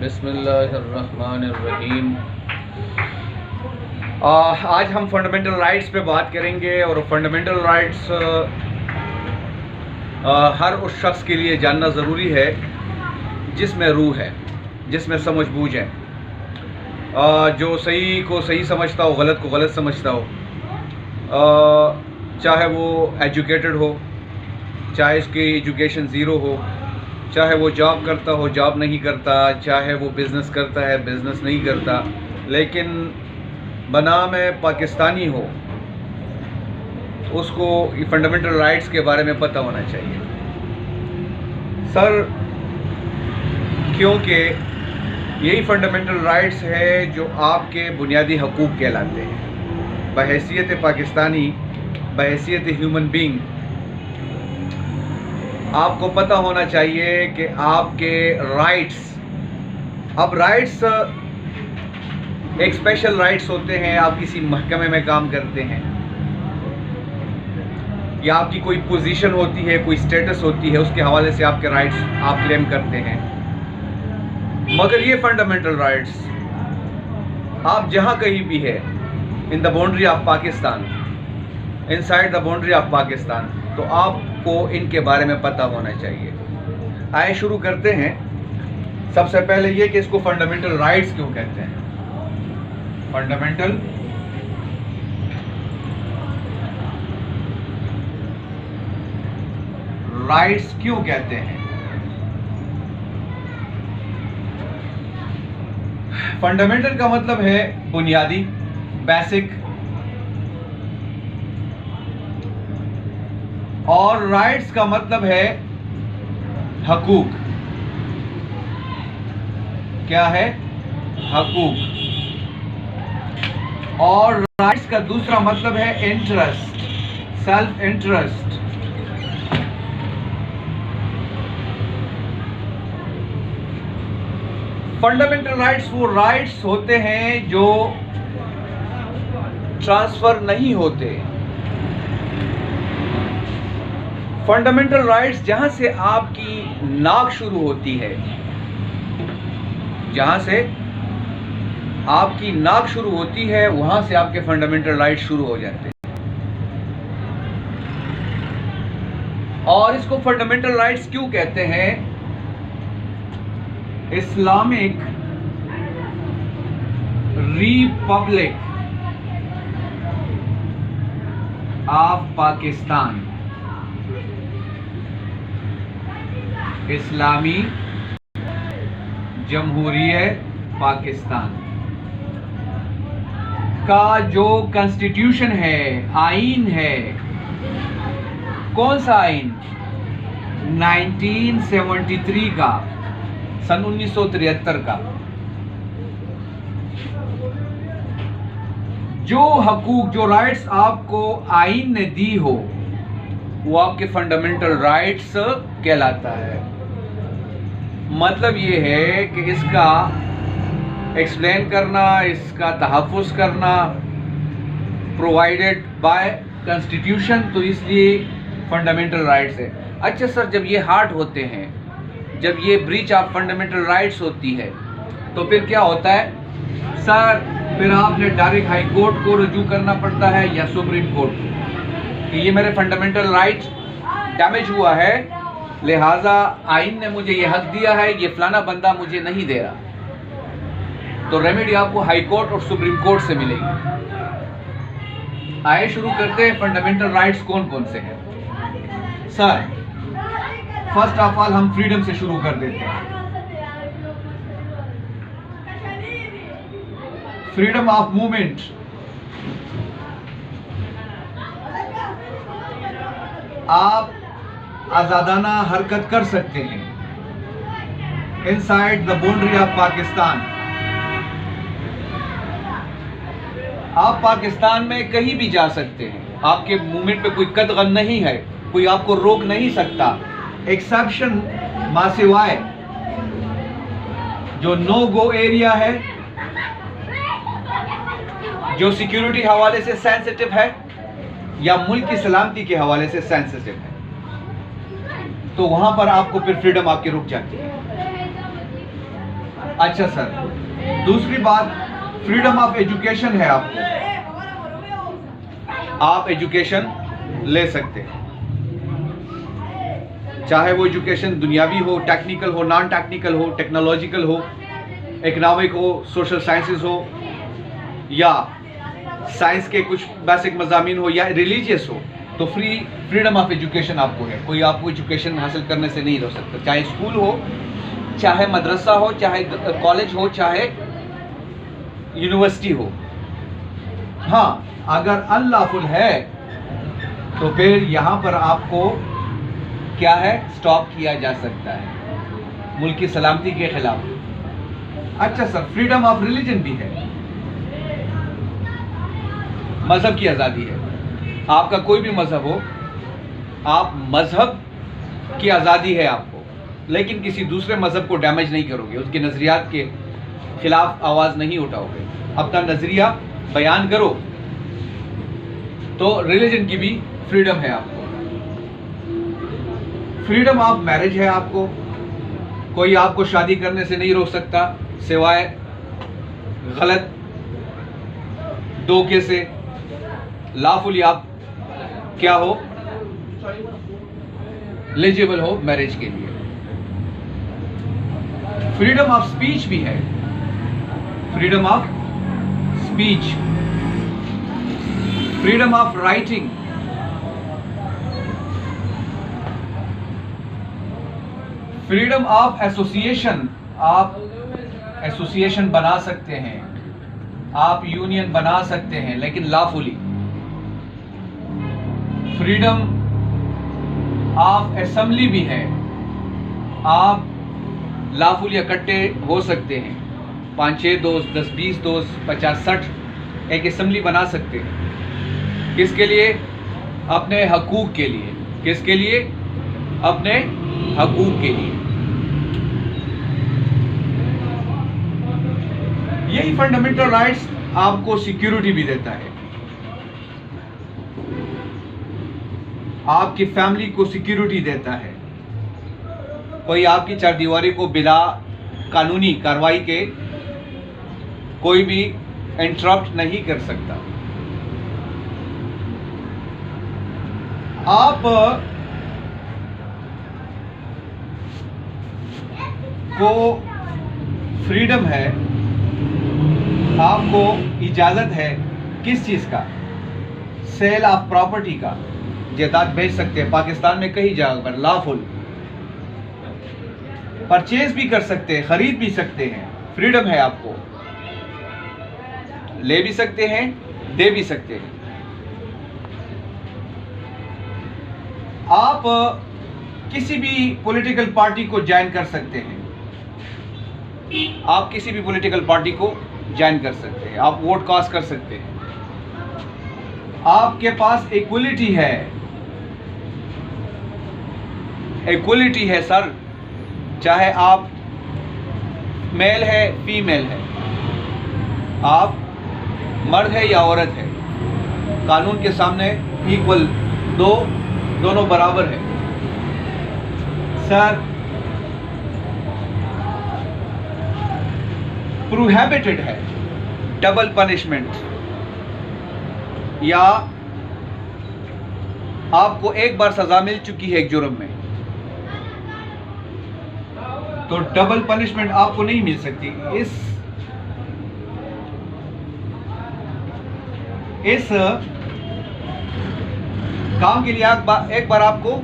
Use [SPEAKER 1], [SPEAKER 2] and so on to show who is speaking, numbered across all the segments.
[SPEAKER 1] बिस्मिल्लाहिर्रहमानिर्रहीम। आज हम फंडामेंटल राइट्स पे बात करेंगे और फंडामेंटल राइट्स हर उस शख्स के लिए जानना ज़रूरी है जिसमें रूह है, जिसमें समझ बूझ है, जो सही को सही समझता हो, गलत को गलत समझता हो, चाहे वो एजुकेटेड हो, चाहे इसकी एजुकेशन ज़ीरो हो, चाहे वो जॉब करता हो, जॉब नहीं करता, चाहे वो बिज़नेस करता है, बिज़नेस नहीं करता, लेकिन बनाम पाकिस्तानी हो, उसको ये फंडामेंटल राइट्स के बारे में पता होना चाहिए सर, क्योंकि यही फंडामेंटल राइट्स है जो आपके बुनियादी हकूक़ कहलाते हैं। बहैसियत पाकिस्तानी, बहैसियत ह्यूमन बीइंग, आपको पता होना चाहिए कि आपके राइट्स, अब राइट्स एक स्पेशल राइट्स होते हैं। आप किसी महकमे में काम करते हैं या आपकी कोई पोजीशन होती है, कोई स्टेटस होती है, उसके हवाले से आपके राइट्स आप क्लेम करते हैं। मगर ये फंडामेंटल राइट्स आप जहाँ कहीं भी है, in the boundary of Pakistan, inside the boundary of Pakistan, तो आपको इनके बारे में पता होना चाहिए। आइए शुरू करते हैं। सबसे पहले ये कि इसको फंडामेंटल राइट्स क्यों कहते हैं। फंडामेंटल राइट्स क्यों कहते हैं। फंडामेंटल का मतलब है बुनियादी, बेसिक, और राइट्स का मतलब है हकूक। क्या है? हकूक। और राइट्स का दूसरा मतलब है interest, self interest. Fundamental rights वो राइट्स होते हैं जो ट्रांसफर नहीं होते। फंडामेंटल राइट्स जहां से आपकी नाक शुरू होती है, जहां से आपकी नाक शुरू होती है, वहां से आपके फंडामेंटल राइट्स शुरू हो जाते हैं। और इसको फंडामेंटल राइट्स क्यों कहते हैं? इस्लामिक रिपब्लिक ऑफ पाकिस्तान, इस्लामी जमहूरियत पाकिस्तान का जो कॉन्स्टिट्यूशन है, आईन है, कौन सा आईन? 1973 का, सन 1973 का। जो हकूक, जो राइट्स आपको आईन ने दी हो, वो आपके फंडामेंटल राइट्स कहलाता है। मतलब ये है कि इसका एक्सप्लेन करना, इसका तहफ़्फ़ुज़ करना प्रोवाइडेड बाय कॉन्स्टिट्यूशन, तो इसलिए फंडामेंटल राइट्स है। अच्छा सर, जब ये हार्ट होते हैं, जब ये ब्रीच ऑफ फंडामेंटल राइट्स होती है, तो फिर क्या होता है सर? फिर आपने डायरेक्ट हाई कोर्ट को रुजू करना पड़ता है या सुप्रीम कोर्ट को कि ये मेरे फंडामेंटल राइट्स डैमेज हुआ है, लिहाजा आइन ने मुझे ये हक दिया है, ये फलाना बंदा मुझे नहीं दे रहा। तो रेमेडी आपको हाई कोर्ट और सुप्रीम कोर्ट से मिलेगी। आइए शुरू करते हैं। फंडामेंटल राइट्स कौन कौन से हैं सर? फर्स्ट ऑफ ऑल हम फ्रीडम से शुरू कर देते हैं। फ्रीडम ऑफ मूवमेंट, आप आजादाना हरकत कर सकते हैं inside the boundary of Pakistan. आप पाकिस्तान में कहीं भी जा सकते हैं, आपके मूवमेंट पे कोई कदगन नहीं है, कोई आपको रोक नहीं सकता, एक्सेप्शन मासिवाय जो नो गो एरिया है, जो सिक्योरिटी हवाले से सेंसिटिव है या मुल्क की सलामती के हवाले से सेंसिटिव है, तो वहां पर आपको फिर फ्रीडम आपकी रुक जाती है। अच्छा सर, दूसरी बात, फ्रीडम ऑफ एजुकेशन है आपको, आप एजुकेशन ले सकते हैं, चाहे वो एजुकेशन दुनियावी हो, टेक्निकल हो, नॉन टेक्निकल हो, टेक्नोलॉजिकल हो, इकोनॉमिक हो, सोशल साइंसेस हो, या साइंस के कुछ बेसिक मज़ामीन हो, या रिलीजियस हो, तो फ्रीडम ऑफ एजुकेशन आपको है। कोई आपको एजुकेशन हासिल करने से नहीं रोक सकता, चाहे स्कूल हो, चाहे मदरसा हो, चाहे कॉलेज हो, चाहे यूनिवर्सिटी हो। हाँ, अगर अनलॉफुल है तो फिर यहाँ पर आपको क्या है, स्टॉप किया जा सकता है मुल्क की सलामती के खिलाफ। अच्छा सर, फ्रीडम ऑफ रिलीजन भी है, मजहब की आज़ादी है, आपका कोई भी मजहब हो, आप मजहब की आज़ादी है आपको, लेकिन किसी दूसरे मजहब को डैमेज नहीं करोगे, उसके नज़रियात के खिलाफ आवाज़ नहीं उठाओगे, अपना नज़रिया बयान करो, तो रिलीजन की भी फ्रीडम है आपको। फ्रीडम ऑफ मैरिज है आपको, कोई आपको शादी करने से नहीं रोक सकता सिवाय गलत धोखे से, लॉफुली आप क्या हो, एलिजिबल हो मैरिज के लिए। फ्रीडम ऑफ स्पीच भी है, freedom of speech, freedom of writing, freedom of association, आप एसोसिएशन बना सकते हैं, आप यूनियन बना सकते हैं, लेकिन लॉफुली। फ्रीडम ऑफ असेंबली भी है, आप लॉफुली इकट्ठे हो सकते हैं, 5-6 दोस्त, 10-20 दोस्त, 50-60 एक असेंबली बना सकते हैं। किसके लिए? अपने हकूक़ के लिए। किसके लिए? अपने हकूक़ के लिए। यही फंडामेंटल राइट्स आपको सिक्योरिटी भी देता है, आपकी फैमिली को सिक्योरिटी देता है, कोई आपकी चारदीवारी को बिना कानूनी कार्रवाई के कोई भी इंटरप्ट नहीं कर सकता। आप को फ्रीडम है, आपको इजाज़त है किस चीज़ का? सेल ऑफ प्रॉपर्टी का, जायदाद बेच सकते हैं पाकिस्तान में कई जगह पर लॉफुल, परचेज भी कर सकते हैं, खरीद भी सकते हैं, फ्रीडम है आपको, ले भी सकते हैं, दे भी सकते हैं। आप किसी भी पॉलिटिकल पार्टी को ज्वाइन कर सकते हैं, आप किसी भी पॉलिटिकल पार्टी को ज्वाइन कर सकते हैं, आप वोट कास्ट कर सकते हैं, आपके पास इक्वलिटी है, इक्वलिटी है सर, चाहे आप मेल है फीमेल है, आप मर्द है या औरत है, कानून के सामने इक्वल, दोनों बराबर है सर। प्रोहिबिटेड है डबल पनिशमेंट, या आपको एक बार सजा मिल चुकी है एक जुर्म में तो डबल पनिशमेंट आपको नहीं मिल सकती। इस काम के लिए एक बार आपको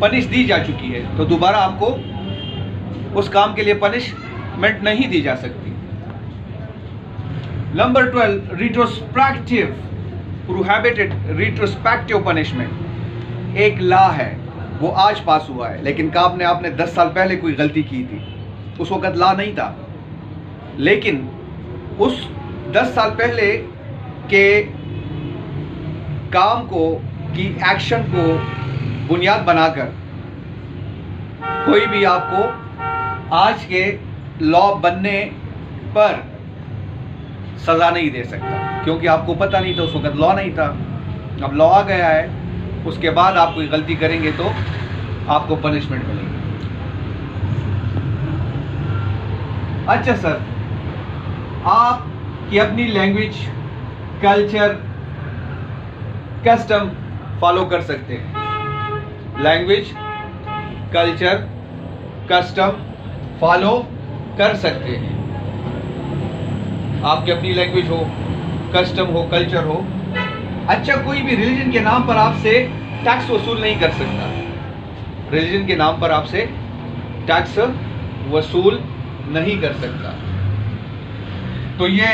[SPEAKER 1] पनिश दी जा चुकी है तो दोबारा आपको उस काम के लिए पनिशमेंट नहीं दी जा सकती। Number 12, retrospective, prohibited retrospective punishment एक लॉ है, वो आज पास हुआ है, लेकिन आपने 10 साल पहले कोई गलती की थी, उस वक़्त लॉ नहीं था, लेकिन उस 10 साल पहले के काम को की एक्शन को बुनियाद बनाकर कोई भी आपको आज के लॉ बनने पर सज़ा नहीं दे सकता, क्योंकि आपको पता नहीं था, उस वक़्त लॉ नहीं था। अब लॉ आ गया है, उसके बाद आप कोई गलती करेंगे तो आपको पनिशमेंट मिलेगी। अच्छा सर, आपकी अपनी लैंग्वेज, कल्चर, कस्टम फॉलो कर सकते हैं। लैंग्वेज, कल्चर, कस्टम फॉलो कर सकते हैं। आपकी अपनी लैंग्वेज हो, कस्टम हो, कल्चर हो। अच्छा, कोई भी रिलीजन के नाम पर आपसे टैक्स वसूल नहीं कर सकता। रिलीजन के नाम पर आपसे टैक्स वसूल नहीं कर सकता। तो ये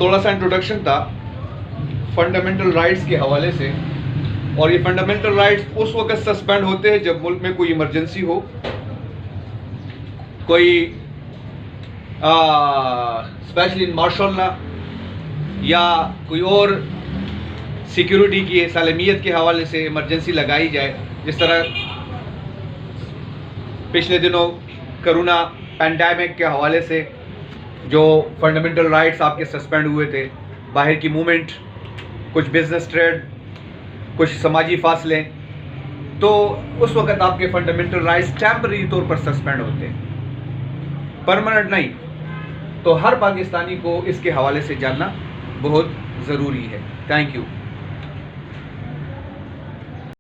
[SPEAKER 1] थोड़ा सा इंट्रोडक्शन था फंडामेंटल राइट्स के हवाले से। और ये फंडामेंटल राइट्स उस वक्त सस्पेंड होते हैं जब मुल्क में कोई इमरजेंसी हो, कोई स्पेशली मार्शल लॉ या कोई और सिक्योरिटी की सालमियत के हवाले से इमरजेंसी लगाई जाए। जिस तरह पिछले दिनों कोरोना पैंडेमिक के हवाले से जो फंडामेंटल राइट्स आपके सस्पेंड हुए थे, बाहर की मूवमेंट, कुछ बिजनेस ट्रेड, कुछ समाजी फासले, तो उस वक्त आपके फंडामेंटल राइट्स टेम्पररी तौर पर सस्पेंड होते हैं, परमानेंट नहीं। तो हर पाकिस्तानी को इसके हवाले से जानना बहुत ज़रूरी है। Thank you.